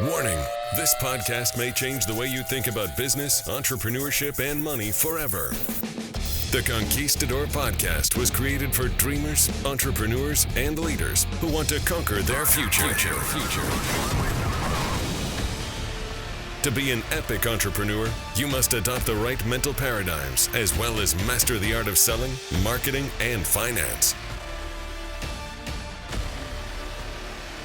Warning, this podcast may change the way you think about business, entrepreneurship, and money forever. The Conquistador Podcast was created for dreamers, entrepreneurs, and leaders who want to conquer their future. To be an epic entrepreneur, you must adopt the right mental paradigms as well as master the art of selling, marketing, and finance.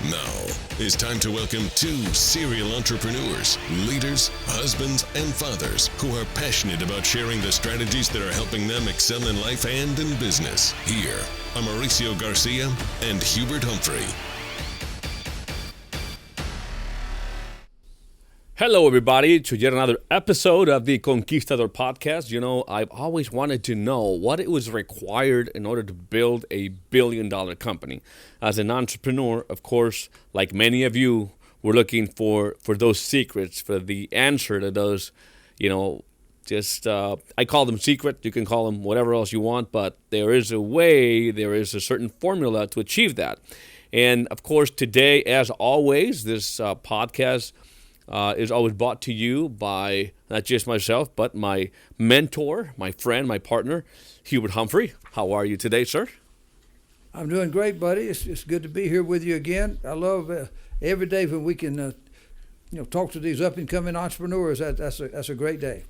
Now, it's time to welcome two serial entrepreneurs, leaders, husbands, and fathers who are passionate about sharing the strategies that are helping them excel in life and in business. Here are Mauricio Garcia and Hubert Humphrey. Hello, everybody, to yet another episode of the Conquistador Podcast. You know, I've always wanted to know what it was required in order to build a billion-dollar company. As an entrepreneur, of course, like many of you, we're looking for those secrets, for the answer to those, I call them secret. You can call them whatever else you want, but there is a way, there is a certain formula to achieve that. And, of course, today, as always, this podcast is always brought to you by not just myself, but my mentor, my friend, my partner, Hubert Humphrey. How are you today, sir? I'm doing great, buddy. It's good to be here with you again. I love every day when we can, talk to these up-and-coming entrepreneurs. That's a great day.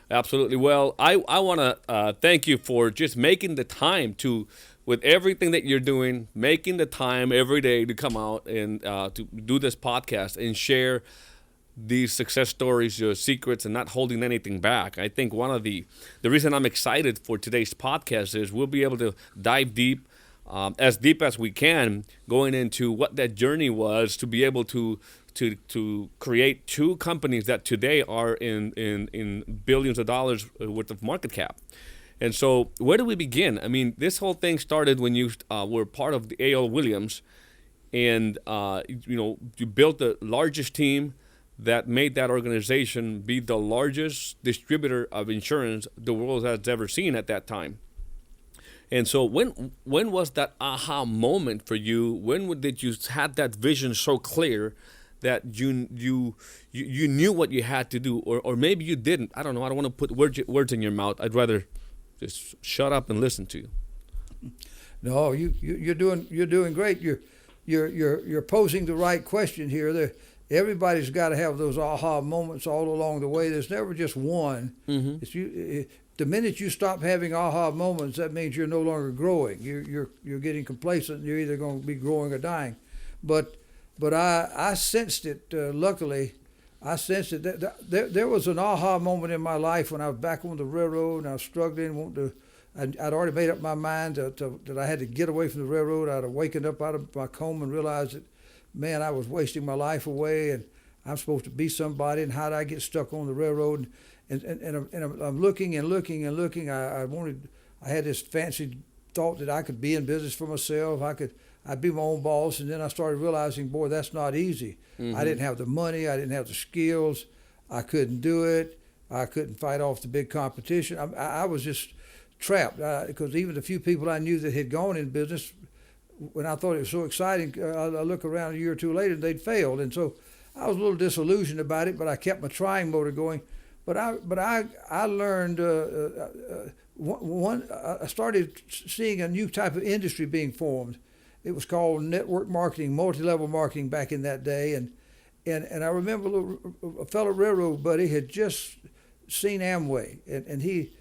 Absolutely. Well, I want to thank you for just making the time to, with everything that you're doing, making the time every day to come out and to do this podcast and share these success stories, your secrets, and not holding anything back. I think one of the reason I'm excited for today's podcast is we'll be able to dive deep as we can, going into what that journey was to be able to create two companies that today are in billions of dollars worth of market cap. And so where do we begin? I mean, this whole thing started when you were part of the A.L. Williams, and you built the largest team that made that organization be the largest distributor of insurance the world has ever seen at that time. And so when was that aha moment for you? When did you had that vision so clear that you knew what you had to do, or maybe you didn't? I don't know. I don't want to put words in your mouth. I'd rather just shut up and listen to you. No, you're doing great. You're posing the right question here. Everybody's got to have those aha moments all along the way. There's never just one. Mm-hmm. The minute you stop having aha moments, that means you're no longer growing. You're getting complacent. You're either going to be growing or dying. But I sensed it. Luckily, I sensed it. There was an aha moment in my life when I was back on the railroad and I was struggling. I'd already made up my mind that I had to get away from the railroad. I'd awakened up out of my coma and realized that, man, I was wasting my life away, and I'm supposed to be somebody, and how did I get stuck on the railroad? And I'm looking and looking and looking. I had this fancy thought that I could be in business for myself. I'd be my own boss, and then I started realizing, boy, that's not easy. Mm-hmm. I didn't have the money. I didn't have the skills. I couldn't do it. I couldn't fight off the big competition. I was just trapped because even the few people I knew that had gone in business, when I thought it was so exciting, I look around a year or two later and they'd failed. And so I was a little disillusioned about it, but I kept my trying motor going. But I learned, I started seeing a new type of industry being formed. It was called network marketing, multi-level marketing back in that day. And I remember a fellow railroad buddy had just seen Amway, and he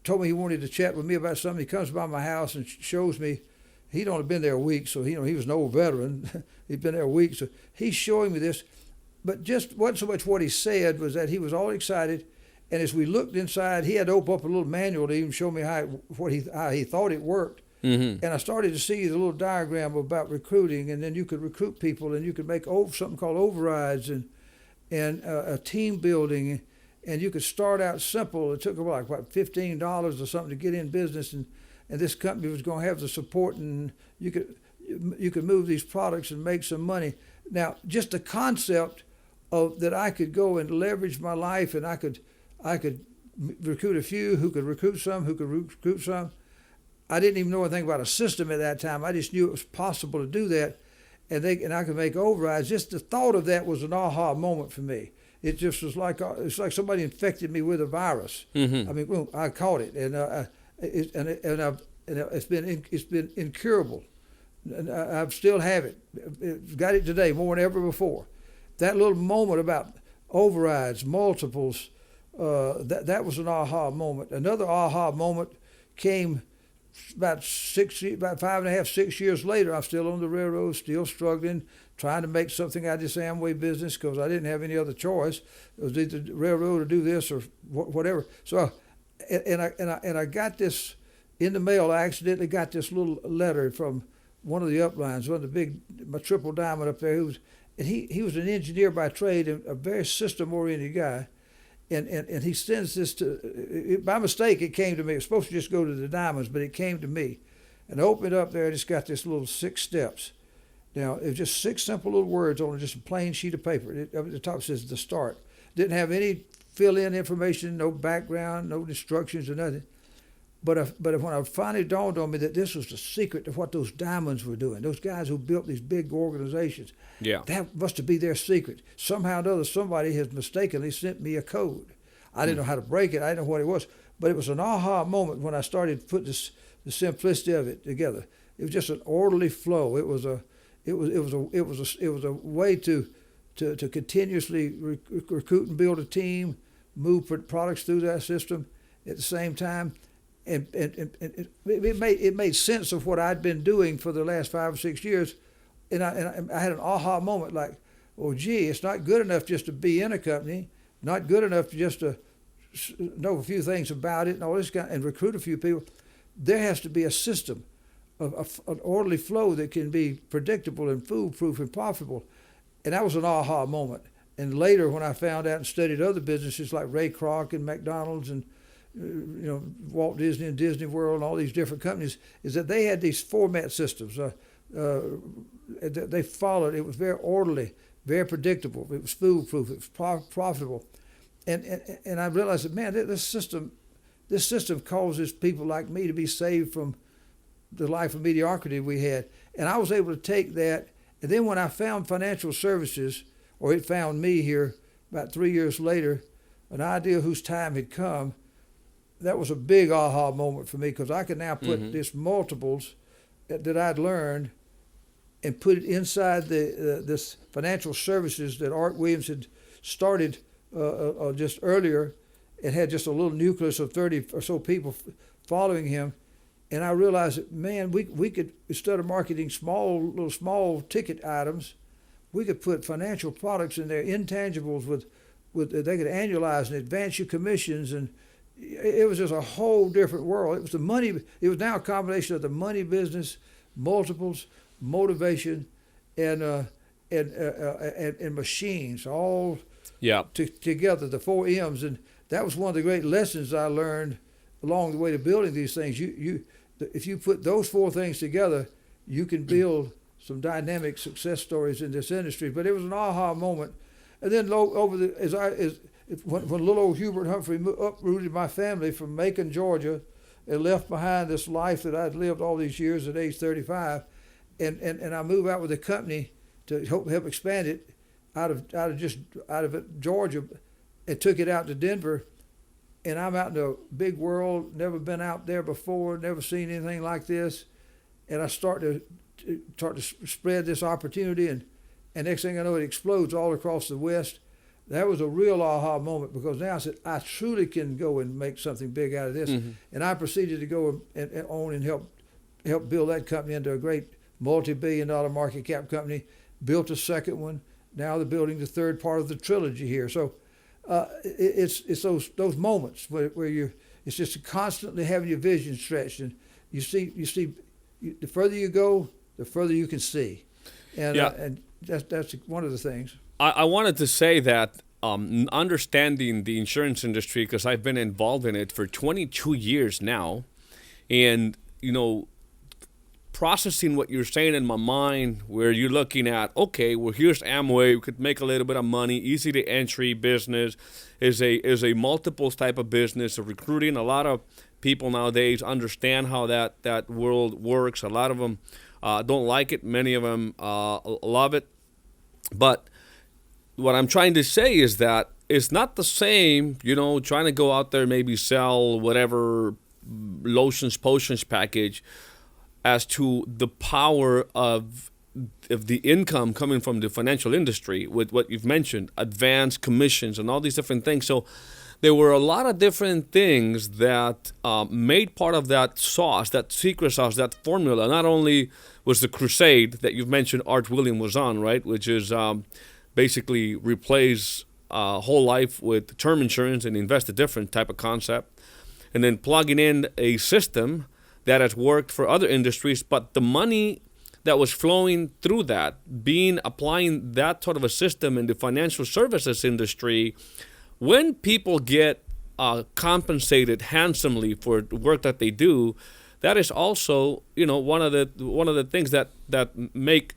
told me he wanted to chat with me about something. He comes by my house and shows me. He'd only been there a week, so he was an old veteran. He'd been there a week, so he's showing me this. But just wasn't so much what he said, was that he was all excited. And as we looked inside, he had to open up a little manual to even show me how he thought it worked. Mm-hmm. And I started to see the little diagram about recruiting, and then you could recruit people, and you could make something called overrides and a team building, and you could start out simple. It took about $15 or something to get in business, and this company was going to have the support, and you could move these products and make some money. Now, just the concept of that I could go and leverage my life, and I could recruit a few who could recruit some. I didn't even know anything about a system at that time. I just knew it was possible to do that. and I could make overrides. Just the thought of that was an aha moment for me. It just was like it's like somebody infected me with a virus. Mm-hmm. I mean, boom, I caught it, and it's been incurable. And I still have it. Got it today more than ever before. That little moment about overrides, multiples, that was an aha moment. Another aha moment came about 5.5, 6 years later. I'm still on the railroad, still struggling, trying to make something out of this Amway business because I didn't have any other choice. It was either the railroad or do this or whatever. So, I got this in the mail. I accidentally got this little letter from one of the uplines, one of the my triple diamond up there. He was an engineer by trade and a very system-oriented guy. And he sends this by mistake, it came to me. It was supposed to just go to the diamonds, but it came to me. And I opened it up there, and it's got this little 6 steps. Now, it was just 6 simple little words on just a plain sheet of paper. At the top says the start. Didn't have any fill-in information, no background, no instructions or nothing. But when it finally dawned on me that this was the secret of what those diamonds were doing, those guys who built these big organizations, that must be their secret. Somehow or another, somebody has mistakenly sent me a code. I didn't know how to break it. I didn't know what it was. But it was an aha moment when I started to put the simplicity of it together. It was just an orderly flow. It was a way to continuously recruit and build a team, move products through that system at the same time. And it made sense of what I'd been doing for the last 5 or 6 years, and I had an aha moment like, oh gee, it's not good enough just to be in a company, not good enough just to know a few things about it and all this and recruit a few people. There has to be a system, of an orderly flow that can be predictable and foolproof and profitable, and that was an aha moment. And later, when I found out and studied other businesses like Ray Kroc and McDonald's and Walt Disney and Disney World and all these different companies, is that they had these format systems. They followed. It was very orderly, very predictable. It was foolproof. It was profitable, and I realized that, man, this system causes people like me to be saved from the life of mediocrity we had. And I was able to take that, and then when I found financial services, or it found me here about 3 years later, an idea whose time had come. That was a big aha moment for me because I could now put these multiples that I'd learned and put it inside this financial services that Art Williams had started just earlier. It had just a little nucleus of 30 or so people following him. And I realized that, man, we could, instead of marketing small ticket items, we could put financial products in there, intangibles with they could annualize and advance your commissions, and it was just a whole different world. It was the money. It was now a combination of the money business, multiples, motivation, and machines, all together, the 4 M's. And that was one of the great lessons I learned along the way to building these things. If you put those 4 things together, you can build some dynamic success stories in this industry. But it was an aha moment. And then when little old Hubert Humphrey uprooted my family from Macon, Georgia, and left behind this life that I'd lived all these years at age 35, and I moved out with a company to help expand it out of Georgia, and took it out to Denver, and I'm out in the big world, never been out there before, never seen anything like this, and I start to spread this opportunity, and next thing I know, it explodes all across the West. That was a real aha moment because now I said, I truly can go and make something big out of this. And I proceeded to go and own and help build that company into a great multi-billion-dollar market cap company, built a second one. Now they're building the third part of the trilogy here. So it's those moments where it's just constantly having your vision stretched. And you see, the further you go, the further you can see. And that's one of the things. I wanted to say that understanding the insurance industry, because I've been involved in it for 22 years now, and, processing what you're saying in my mind, where you're looking at, okay, well, here's Amway, we could make a little bit of money, easy to entry business, is a multiples type of business of recruiting. A lot of people nowadays understand how that world works. A lot of them don't like it. Many of them love it. But what I'm trying to say is that it's not the same, trying to go out there and maybe sell whatever lotions, potions package as to the power of the income coming from the financial industry with what you've mentioned, advanced commissions and all these different things. So there were a lot of different things that made part of that sauce, that secret sauce, that formula. Not only was the crusade that you've mentioned Art William was on, right, which is basically replace whole life with term insurance and invest a different type of concept, and then plugging in a system that has worked for other industries, but the money that was flowing through that, applying that sort of a system in the financial services industry, when people get compensated handsomely for the work that they do, that is also, one of the things that make,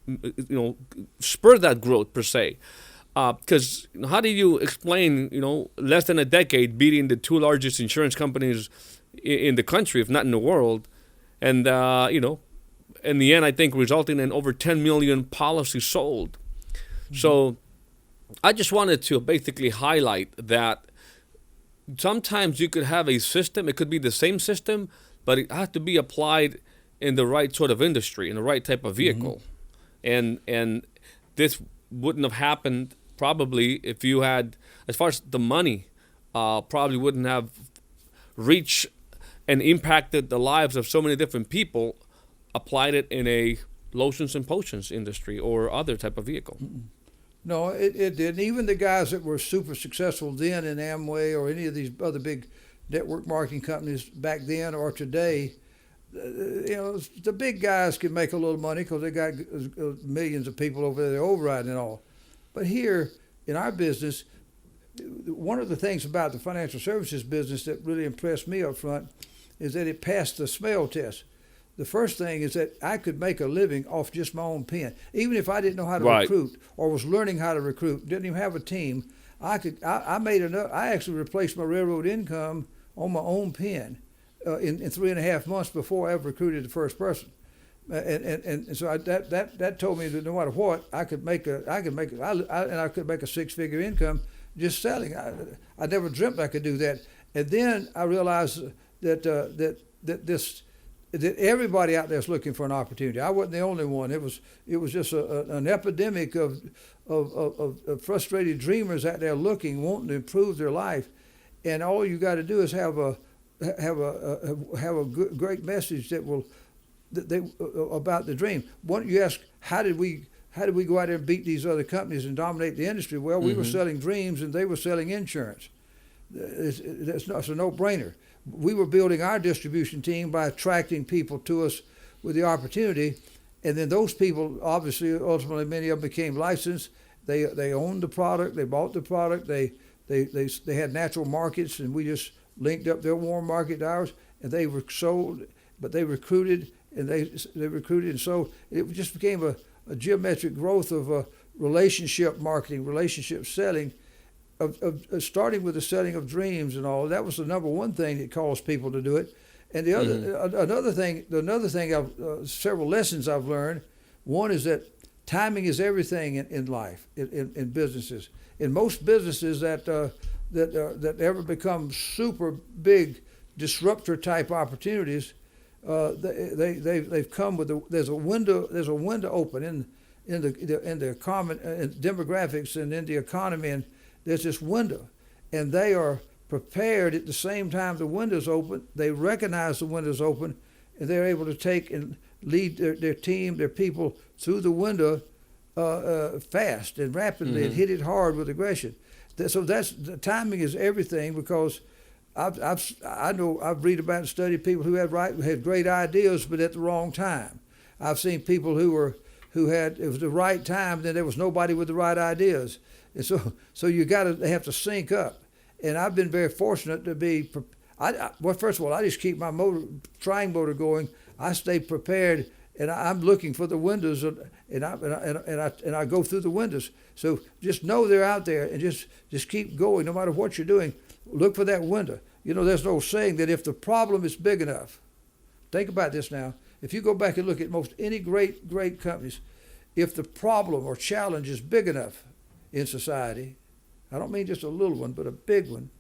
spur that growth per se. Because how do you explain, less than a decade beating the two largest insurance companies in the country, if not in the world, and in the end, I think resulting in over 10 million policies sold. Mm-hmm. So I just wanted to basically highlight that sometimes you could have a system, it could be the same system, but it has to be applied in the right sort of industry, in the right type of vehicle. Mm-hmm. And this wouldn't have happened probably if you had, as far as the money, probably wouldn't have reached and impacted the lives of so many different people, applied it in a lotions and potions industry or other type of vehicle. No, it didn't. Even the guys that were super successful then in Amway or any of these other big network marketing companies back then or today, the big guys can make a little money because they got millions of people over there overriding and all. But here in our business, one of the things about the financial services business that really impressed me up front is that it passed the smell test. The first thing is that I could make a living off just my own pen. Even if I didn't know how to recruit or was learning how to recruit, didn't even have a team, I actually replaced my railroad income on my own pen in 3.5 months before I ever recruited the first person. And so that told me that no matter what, I could make a six-figure income just selling. I never dreamt I could do that. And then I realized that everybody out there is looking for an opportunity. I wasn't the only one. It was just an epidemic of frustrated dreamers out there looking, wanting to improve their life, and all you got to do is have a great message about the dream. You ask, how did we go out there and beat these other companies and dominate the industry? Well, we were selling dreams and they were selling insurance. It's a no-brainer. We were building our distribution team by attracting people to us with the opportunity, and then those people, obviously, ultimately, many of them became licensed. They owned the product, they bought the product, they had natural markets, and we just linked up their warm market to ours, and they were sold, but they recruited, and they recruited, and so it just became a geometric growth of relationship marketing, relationship selling, of starting with the selling of dreams and all. That was the number one thing that caused people to do it. And the other, another thing, several lessons I've learned. One is that timing is everything in life, in businesses. In most businesses that ever become super big disruptor type opportunities, they've come with there's a window open in the common demographics and in the economy, and there's this window, and they are prepared at the same time the window's open. They recognize the window's open, and they're able to take and lead their team, their people through the window fast and rapidly and hit it hard with aggression. So the timing is everything, because I've read about and studied people who had great ideas but at the wrong time. I've seen people who had, it was the right time, then there was nobody with the right ideas. And so they have to sync up. And I've been very fortunate to be, well, first of all, I just keep my trying motor going. I stay prepared, and I'm looking for the windows, and I go through the windows. So just know they're out there, and just keep going, no matter what you're doing. Look for that window. There's no saying that if the problem is big enough, think about this now. if you go back and look at most any great companies, if the problem or challenge is big enough in society, I don't mean just a little one, but a big one,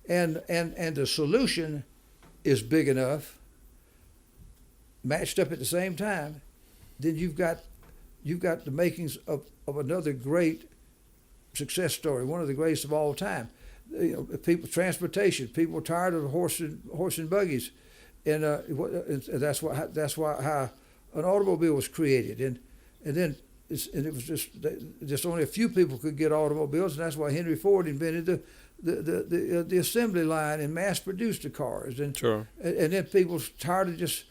and the solution is big enough, matched up at the same time, then you've got the makings of another great success story, one of the greatest of all time. Transportation. People are tired of horse and buggies, and that's why how an automobile was created, and then it was just only a few people could get automobiles, and that's why Henry Ford invented the assembly line and mass produced the cars, and sure. And then people tired of just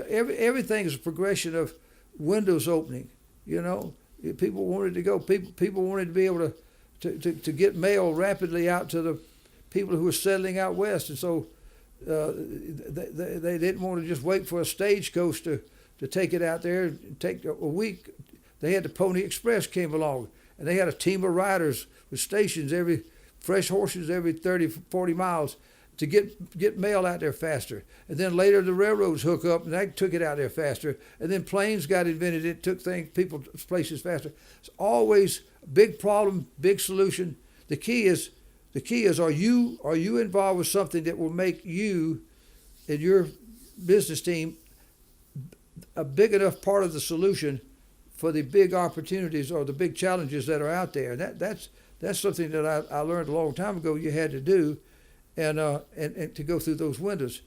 everything is a progression of windows opening. People wanted to go. People wanted to be able to get mail rapidly out to the people who were settling out west, and so they didn't want to just wait for a stagecoach to take it out there and take a week. They had the Pony Express came along, and they had a team of riders with stations fresh horses every 30, 40 miles to get mail out there faster. And then later the railroads hook up and that took it out there faster. And then planes got invented. It took people places faster. It's always a big problem, big solution. The key is are you involved with something that will make you and your business team a big enough part of the solution for the big opportunities or the big challenges that are out there. And that's something that I learned a long time ago you had to do. And to go through those windows,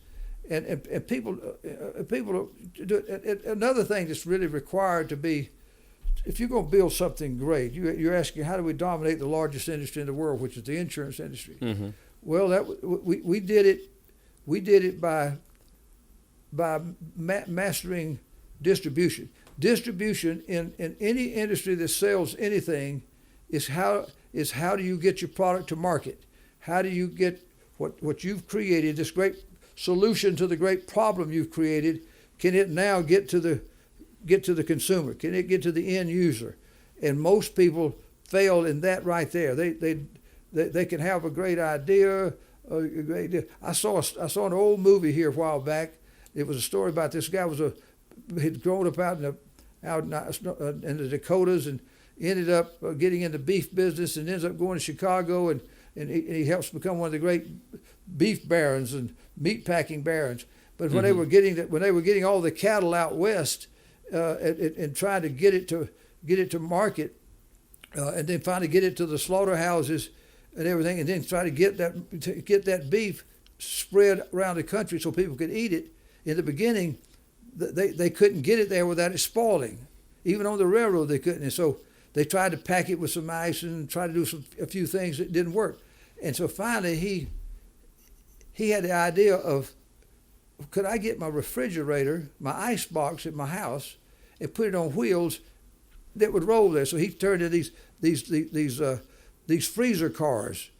and people do it. Another thing that's really required to be, if you're going to build something great, you're asking how do we dominate the largest industry in the world, which is the insurance industry. Mm-hmm. Well, we did it by mastering distribution. Distribution in any industry that sells anything is how do you get your product to market? How do you get what you've created, this great solution to the great problem you've created, can it now get to the consumer? Can it get to the end user? And most people fail in that right there. They can have a great idea, I saw an old movie here a while back. It was a story about this guy had grown up out in the Dakotas and ended up getting into beef business and ends up going to Chicago and he helps become one of the great beef barons and meat packing barons. But when Mm-hmm. they were getting all the cattle out west and trying to get it to market, and then finally get it to the slaughterhouses and everything, and then try to get that beef spread around the country so people could eat it. In the beginning, they couldn't get it there without it spoiling. Even on the railroad, they couldn't. And so they tried to pack it with some ice and try to do a few things that didn't work. And so finally he had the idea of, could I get my refrigerator, my ice box at my house, and put it on wheels that would roll there? So he turned to these freezer cars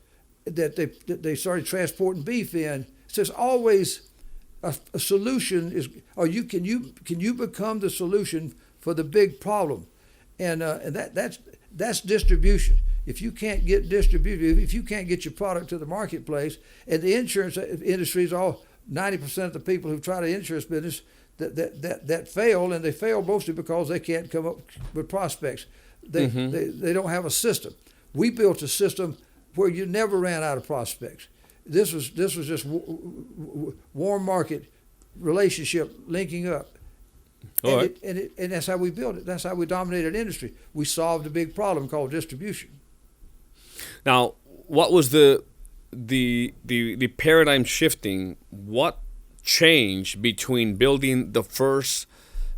that they started transporting beef in. So there's always a solution can you become the solution for the big problem, and that's distribution. If you can't get distributed, if you can't get your product to the marketplace, and the insurance industry is all 90% of the people who try the insurance business that fail, and they fail mostly because they can't come up with prospects. They don't have a system. We built a system where you never ran out of prospects. This was just warm market relationship linking up. And that's how we built it. That's how we dominated industry. We solved a big problem called distribution. Now, what was the paradigm shifting? What changed between building the first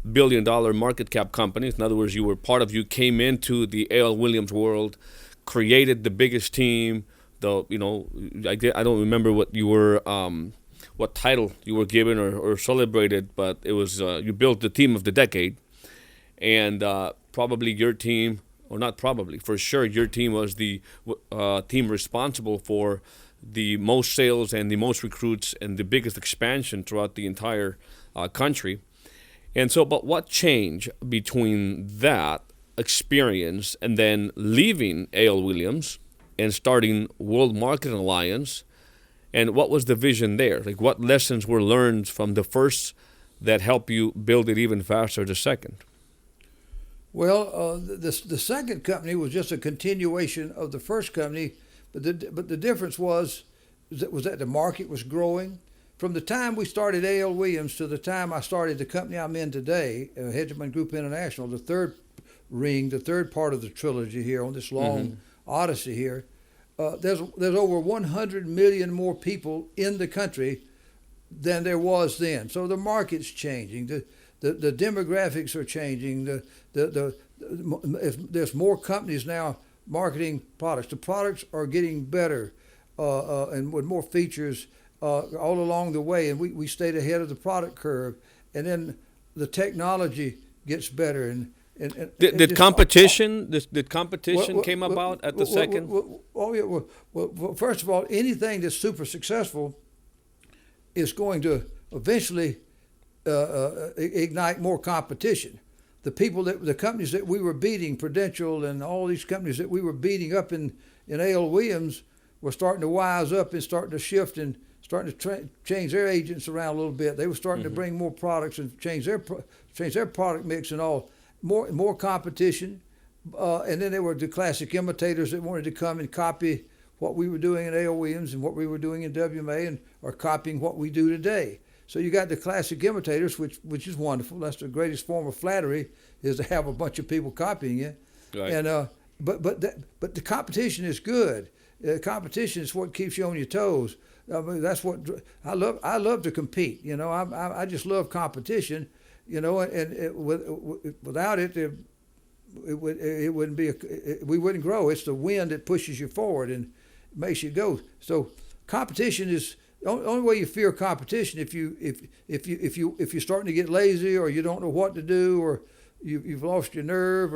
$1 billion market cap companies? In other words, you came into the A.L. Williams world, created the biggest team. I don't remember what you were, what title you were given or celebrated, but it was you built the team of the decade, and probably your team, or not probably, for sure, your team was the team responsible for the most sales and the most recruits and the biggest expansion throughout the entire country. And so, but what changed between that experience and then leaving A.L. Williams and starting World Marketing Alliance? And what was the vision there? Like, what lessons were learned from the first that help you build it even faster the second? Well, the second company was just a continuation of the first company, but the difference was that the market was growing. From the time we started A.L. Williams to the time I started the company I'm in today, Hegemon Group International, the third part of the trilogy here on this long odyssey here, there's over 100 million more people in the country than there was then. So the market's changing. The demographics are changing. There's more companies now marketing products. The products are getting better and with more features all along the way, and we stayed ahead of the product curve. And then the technology gets better. And did competition came about at the second? Well, first of all, anything that's super successful is going to eventually ignite more competition. The companies that we were beating, Prudential and all these companies that we were beating up in A.L. Williams, were starting to wise up and starting to shift and starting to change their agents around a little bit. They were starting to bring more products and change their product mix and all. More competition, and then there were the classic imitators that wanted to come and copy what we were doing in A.L. Williams and what we were doing in WMA, and are copying what we do today. So you got the classic imitators, which is wonderful. That's the greatest form of flattery, is to have a bunch of people copying you. Right. And but the competition is good. Competition is what keeps you on your toes. I mean, that's what I love. I love to compete. You know, I just love competition. You know, and without it, we wouldn't grow. It's the wind that pushes you forward and makes you go. So competition is the only way you fear competition. If you're starting to get lazy, or you don't know what to do, or you've lost your nerve,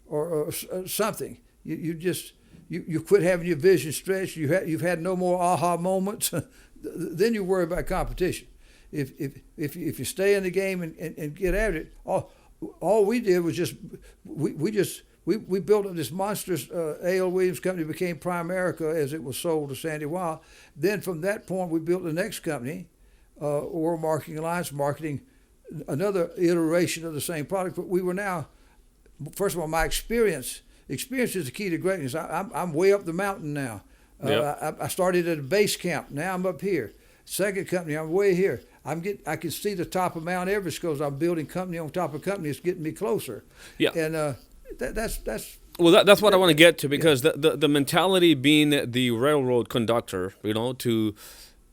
or something, you quit having your vision stretched. You've had no more aha moments. Then you worry about competition. If you stay in the game and get at it, all we did was we built up this monstrous A.L. Williams company, became Primerica as it was sold to Sandy Weil. Then from that point, we built the next company, World Marketing Alliance, marketing another iteration of the same product. But we were now, first of all, my experience is the key to greatness. I'm way up the mountain now. Yep. I started at a base camp. Now I'm up here. Second company, I'm way here. I can see the top of Mount Everest because I'm building company on top of company. It's getting me closer. Yeah. And that's what I want to get to, because the mentality being the railroad conductor, you know, to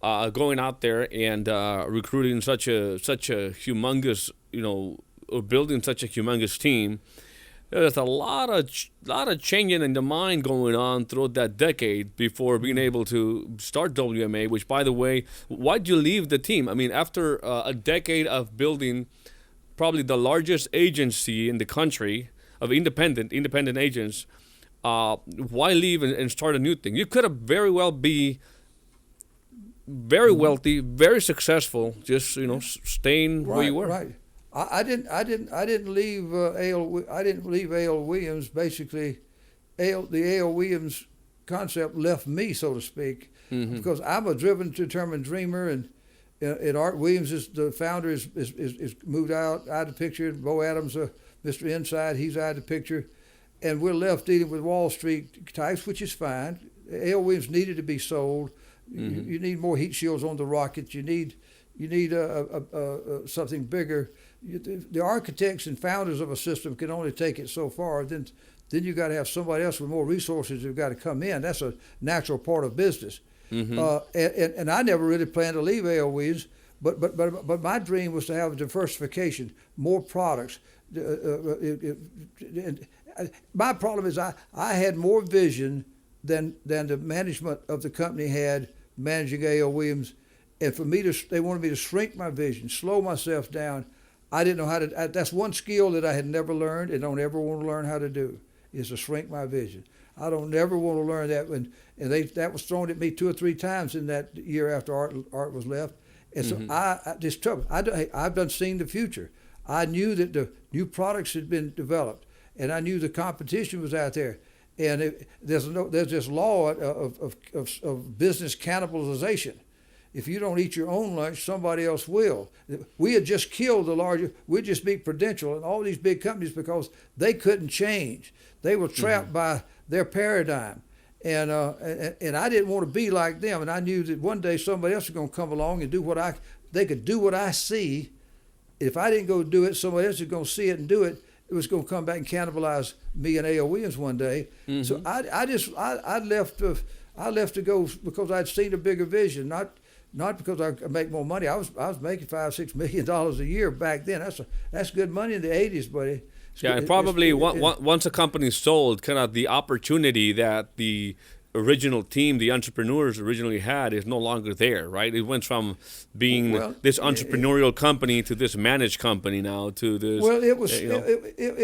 going out there and recruiting such a humongous, you know, or building such a humongous team. There's a lot of changing in the mind going on throughout that decade before being able to start WMA, which, by the way, why'd you leave the team? I mean, after a decade of building probably the largest agency in the country of independent agents, why leave and start a new thing? You could have very well be very wealthy, very successful, just, you know, staying where you were. Right. I didn't leave A.L. Williams. Basically, the A.L. Williams concept left me, so to speak, because I'm a driven, determined dreamer, and Art Williams is the founder. Is moved out of the picture. Bo Adams, Mr. Inside, he's out of the picture, and we're left dealing with Wall Street types, which is fine. A.L. Williams needed to be sold. You need more heat shields on the rockets. You need something bigger. The architects and founders of a system can only take it so far. Then you got to have somebody else with more resources who've got to come in. That's a natural part of business. And I never really planned to leave A.L. Williams, but my dream was to have a diversification, more products. My problem is I had more vision than the management of the company had managing A.L. Williams. And for me they wanted me to shrink my vision, slow myself down. I didn't know how to. That's one skill that I had never learned and don't ever want to learn how to do, is to shrink my vision. I don't never want to learn that. That was thrown at me 2 or 3 times in that year after Art was left. And so this trouble. I've done seen the future. I knew that the new products had been developed, and I knew the competition was out there. And there's this law of business cannibalization. if you don't eat your own lunch, somebody else will. We had just killed we just beat Prudential and all these big companies because they couldn't change. They were trapped by their paradigm. And I didn't want to be like them. And I knew that one day somebody else was going to come along and they could do what I see. If I didn't go do it, somebody else was going to see it and do it. It was going to come back and cannibalize me and A.O. Williams one day. Mm-hmm. So I left to go because I'd seen a bigger vision, not because I could make more money. I was making $5-6 million a year back then. That's good money in the 80s, buddy. And probably once a company sold, kind of the opportunity that the original team, the entrepreneurs originally had, is no longer there, right? It went from being this entrepreneurial company to this managed company now to this. Well, it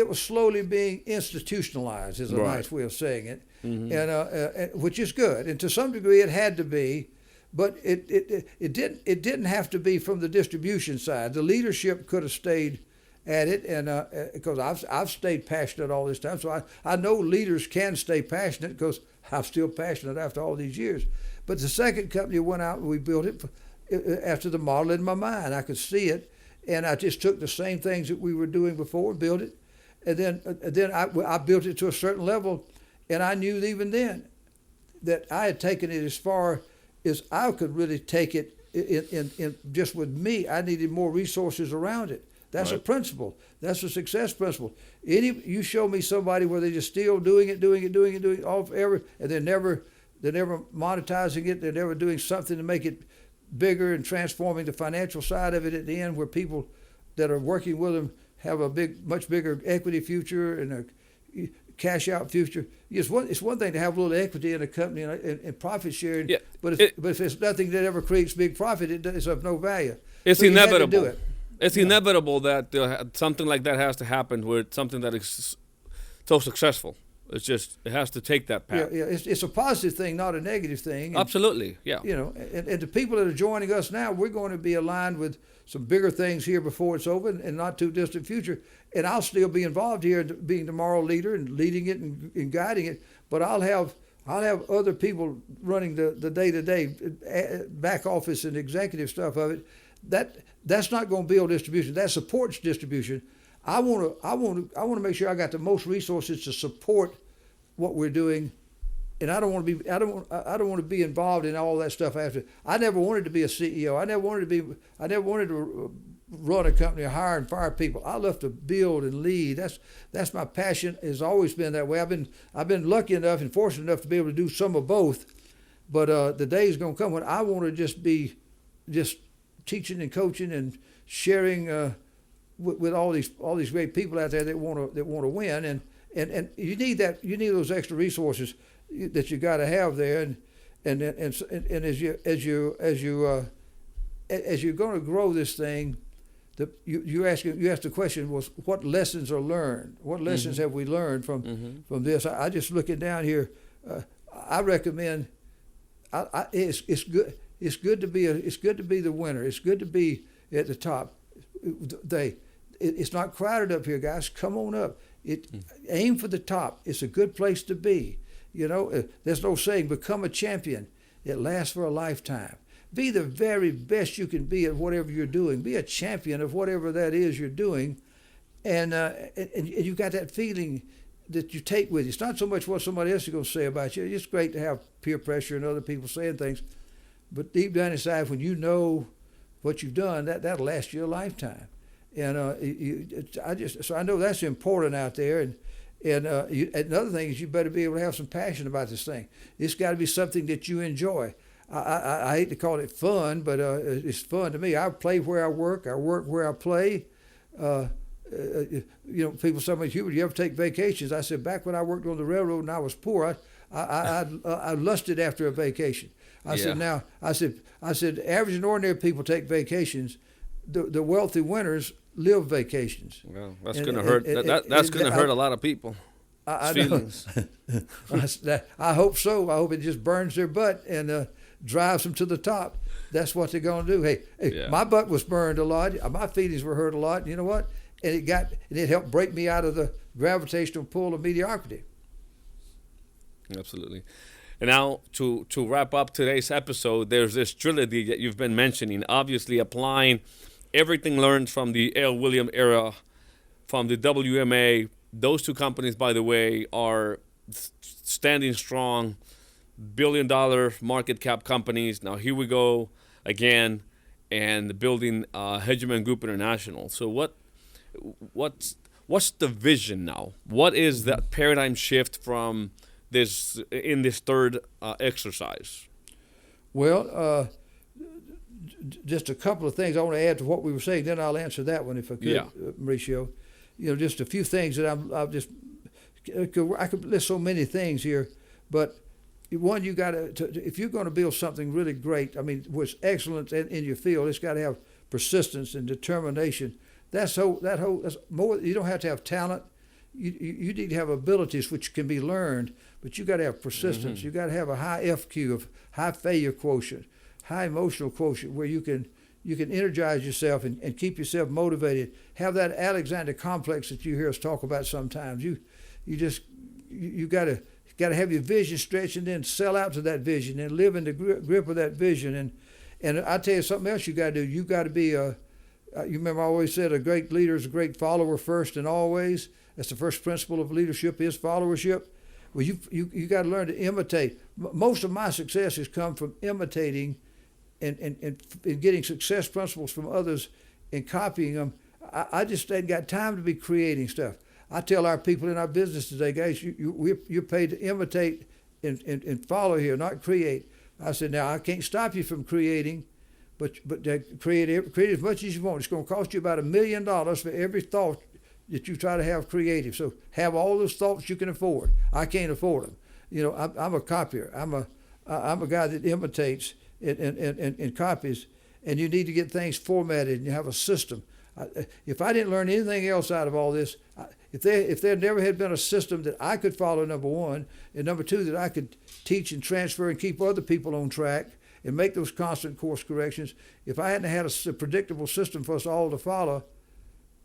was slowly being institutionalized, is a nice way of saying it, and which is good. And to some degree, it had to be, but it didn't have to be from the distribution side. The leadership could have stayed at it, and because I've stayed passionate all this time, so I know leaders can stay passionate because I'm still passionate after all these years. But the second company went out and we built it after the model in my mind. I could see it, and I just took the same things that we were doing before and built it, and then I built it to a certain level, and I knew even then that I had taken it as far as I could really take it in just with me. I needed more resources around it. That's a principle. That's a success principle. You show me somebody where they're just still doing it, all forever, and they're never monetizing it. They're never doing something to make it bigger and transforming the financial side of it at the end, where people that are working with them have a much bigger equity future and a cash out future. It's one thing to have a little equity in a company and profit sharing, but if it's nothing that ever creates big profit, it's of no value. It's inevitable. It's inevitable that something like that has to happen with something that is so successful. It's just, it has to take that path. Yeah. It's a positive thing, not a negative thing. And, absolutely, yeah. And the people that are joining us now, we're going to be aligned with some bigger things here before it's over and not too distant future. And I'll still be involved here, being the moral leader and leading it and guiding it. But I'll have other people running the day-to-day back office and executive stuff of it. That's not going to build distribution. That supports distribution. I want to make sure I got the most resources to support what we're doing, and I don't want to be involved in all that stuff after. I never wanted to be a CEO. I never wanted to run a company, hire and fire people. I love to build and lead. That's my passion. Has always been that way. I've been lucky enough and fortunate enough to be able to do some of both. But the day is going to come when I want to just be teaching and coaching and sharing with all these great people out there that want to win, and you need those extra resources that you got to have there, and as you're going to grow this thing, you ask the question was, what lessons are learned? What lessons have we learned from this? I just looking down here, I recommend. It's good. It's good to be the winner. It's good to be at the top. It's not crowded up here, guys. Come on up. Aim for the top. It's a good place to be. There's no saying, become a champion. It lasts for a lifetime. Be the very best you can be at whatever you're doing. Be a champion of whatever that is you're doing, and you got that feeling that you take with you. It's not so much what somebody else is going to say about you. It's great to have peer pressure and other people saying things. But deep down inside, when you know what you've done, that'll last you a lifetime. And I know that's important out there. And another thing is you better be able to have some passion about this thing. It's got to be something that you enjoy. I hate to call it fun, but it's fun to me. I play where I work where I play. People say, Hubert, you ever take vacations? I said, back when I worked on the railroad and I was poor, I lusted after a vacation. I said, average and ordinary people take vacations. The wealthy winners live vacations. Well, that's going to hurt. That's going to hurt a lot of people. Feelings. I hope so. I hope it just burns their butt and drives them to the top. That's what they're going to do. Hey, my butt was burned a lot. My feelings were hurt a lot. You know what? And it helped break me out of the gravitational pull of mediocrity. Absolutely. And now to wrap up today's episode, there's this trilogy that you've been mentioning, obviously applying everything learned from the L. William era, from the WMA. Those two companies, by the way, are standing strong, billion-dollar market cap companies. Now here we go again, and building Hegemon Group International. So what's the vision now? What is that paradigm shift from this in this third exercise? Well, just a couple of things I want to add to what we were saying. Then I'll answer that one if I could, Mauricio. Just a few things that I could list so many things here, but one, you got to, if you're going to build something really great, I mean, what's excellent in your field, it's got to have persistence and determination. That's more. You don't have to have talent. You need to have abilities which can be learned, but you got to have persistence. You got to have a high FQ, of high failure quotient, high emotional quotient, where you can energize yourself and keep yourself motivated. Have that Alexander complex that you hear us talk about sometimes. You got to have your vision stretched and then sell out to that vision and live in the grip of that vision. And I tell you something else you got to do. You got to be you remember I always said a great leader is a great follower first and always. That's the first principle of leadership is followership. Well, you got to learn to imitate. Most of my success has come from imitating and getting success principles from others and copying them. I just ain't got time to be creating stuff. I tell our people in our business today, guys, you're paid to imitate and follow here, not create. I said, now I can't stop you from creating, but create as much as you want. It's going to cost you about $1 million for every thought that you try to have creative. So have all those thoughts you can afford. I can't afford them. I'm a copier. I'm a guy that imitates and copies, and you need to get things formatted and you have a system. If I didn't learn anything else out of all this, if there never had been a system that I could follow, number one, and number two, that I could teach and transfer and keep other people on track and make those constant course corrections, if I hadn't had a predictable system for us all to follow,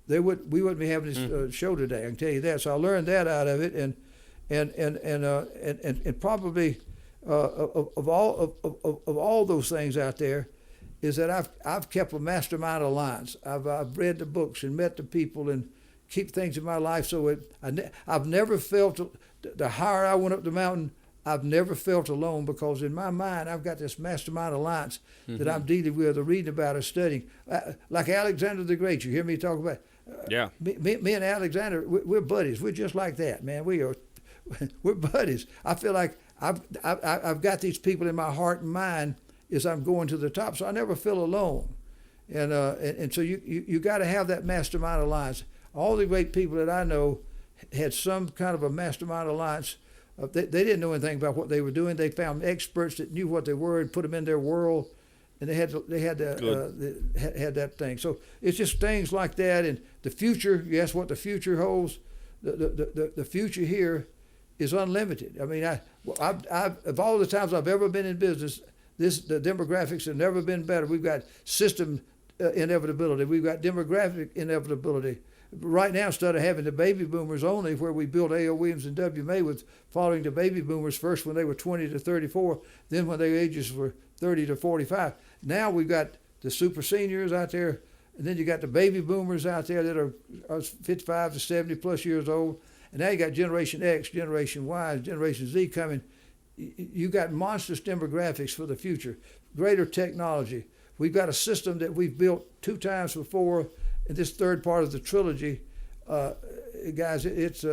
we wouldn't be having this show today. I can tell you that. So I learned that out of it, and probably of all those things out there, is that I've kept a mastermind alliance. I've read the books and met the people and keep things in my life. So I've never felt, the higher I went up the mountain, I've never felt alone, because in my mind I've got this mastermind alliance that I'm dealing with or reading about or studying. Like Alexander the Great, you hear me talk about. Yeah. Me and Alexander, we're buddies. We're just like that, man. We're buddies. I feel like I've got these people in my heart and mind as I'm going to the top, so I never feel alone. And so you got to have that mastermind alliance. All the great people that I know had some kind of a mastermind alliance. They didn't know anything about what they were doing. They found experts that knew what they were and put them in their world, and they had that thing. So it's just things like that. And the future, you ask what the future holds. The future here is unlimited. I mean, of all the times I've ever been in business, the demographics have never been better. We've got system inevitability. We've got demographic inevitability. Right now, instead of having the baby boomers only, where we built A.O. Williams and WMA with following the baby boomers first when they were 20 to 34, then when their ages were 30 to 45. Now we've got the super seniors out there, and then you got the baby boomers out there that are 55 to 70 plus years old. And now you got Generation X, Generation Y, Generation Z coming. You got monstrous demographics for the future, greater technology. We've got a system that we've built 2 times before. In this third part of the trilogy, guys, it's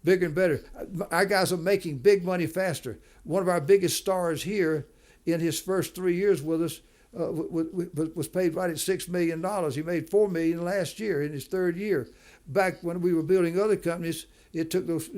bigger and better. Our guys are making big money faster. One of our biggest stars here, in his first 3 years with us, was paid right at $6 million. He made $4 million last year in his third year. Back when we were building other companies, it took those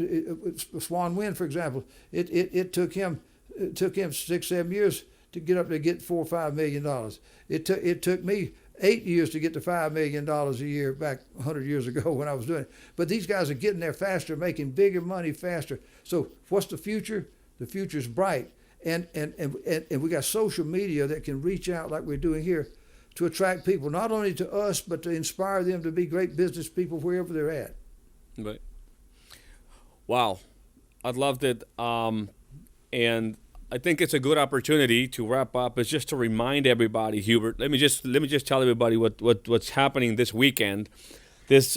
Swan Wind, for example. It took him 6-7 years to get $4 or $5 million. It took me 8 years to get to $5 million a year back 100 years ago when I was doing it. But these guys are getting there faster, making bigger money faster. So what's the future? The future's bright. And we got social media that can reach out like we're doing here to attract people, not only to us, but to inspire them to be great business people wherever they're at. Right. Wow. I loved it. And I think it's a good opportunity to wrap up. It's just to remind everybody, Hubert. Let me just tell everybody what's happening this weekend. This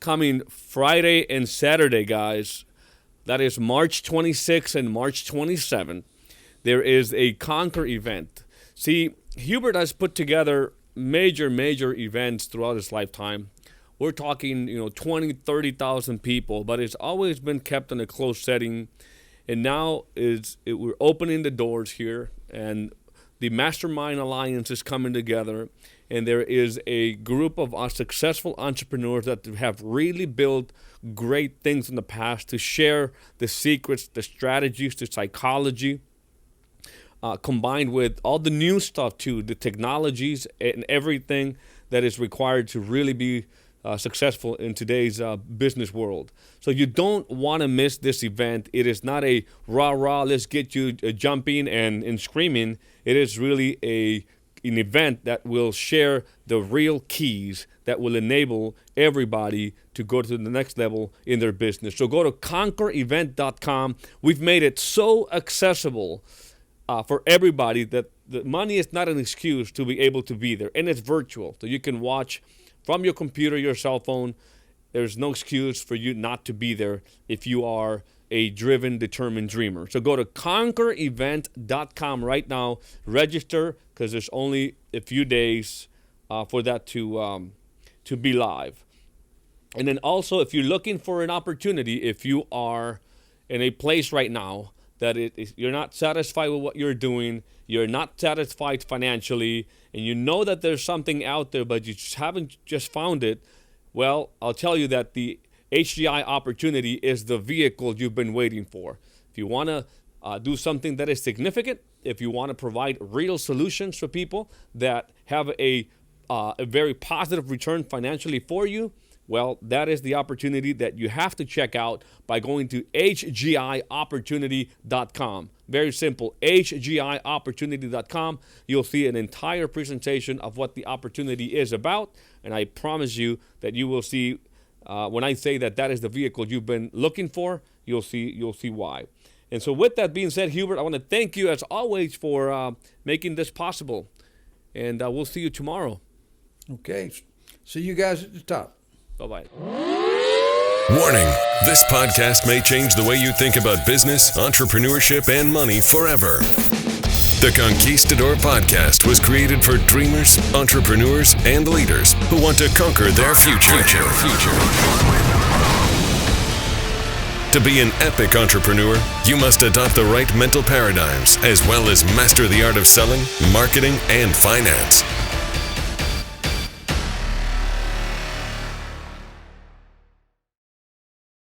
coming Friday and Saturday, guys. That is March 26th and March 27th. There is a Conquer event. See, Hubert has put together major events throughout his lifetime. We're talking, 20, 30,000 people, but it's always been kept in a closed setting. And now we're opening the doors here, and the Mastermind Alliance is coming together, and there is a group of successful entrepreneurs that have really built great things in the past to share the secrets, the strategies, the psychology, combined with all the new stuff too, the technologies and everything that is required to really be successful in today's business world. So you don't want to miss this event. It is not a rah, let's get you jumping and screaming. It is really an event that will share the real keys that will enable everybody to go to the next level in their business. So go to conquerevent.com. We've made it so accessible for everybody that the money is not an excuse to be able to be there. And it's virtual, so you can watch from your computer, your cell phone. There's no excuse for you not to be there if you are a driven, determined dreamer. So go to conquerevent.com right now. Register, because there's only a few days for that to be live. And then also, if you're looking for an opportunity, if you are in a place right now that you're not satisfied with what you're doing, you're not satisfied financially, and you know that there's something out there, but you just haven't found it, well, I'll tell you that the HGI opportunity is the vehicle you've been waiting for. If you want to do something that is significant, if you want to provide real solutions for people that have a very positive return financially for you, well, that is the opportunity that you have to check out by going to hgiopportunity.com. Very simple, hgiopportunity.com. You'll see an entire presentation of what the opportunity is about, and I promise you that you will see, when I say that is the vehicle you've been looking for, you'll see why. And so with that being said, Hubert, I want to thank you as always for making this possible, and we'll see you tomorrow. Okay, see you guys at the top. Bye-bye. Warning, this podcast may change the way you think about business, entrepreneurship, and money forever. The Conquistador Podcast was created for dreamers, entrepreneurs, and leaders who want to conquer their future. To be an epic entrepreneur, you must adopt the right mental paradigms as well as master the art of selling, marketing, and finance.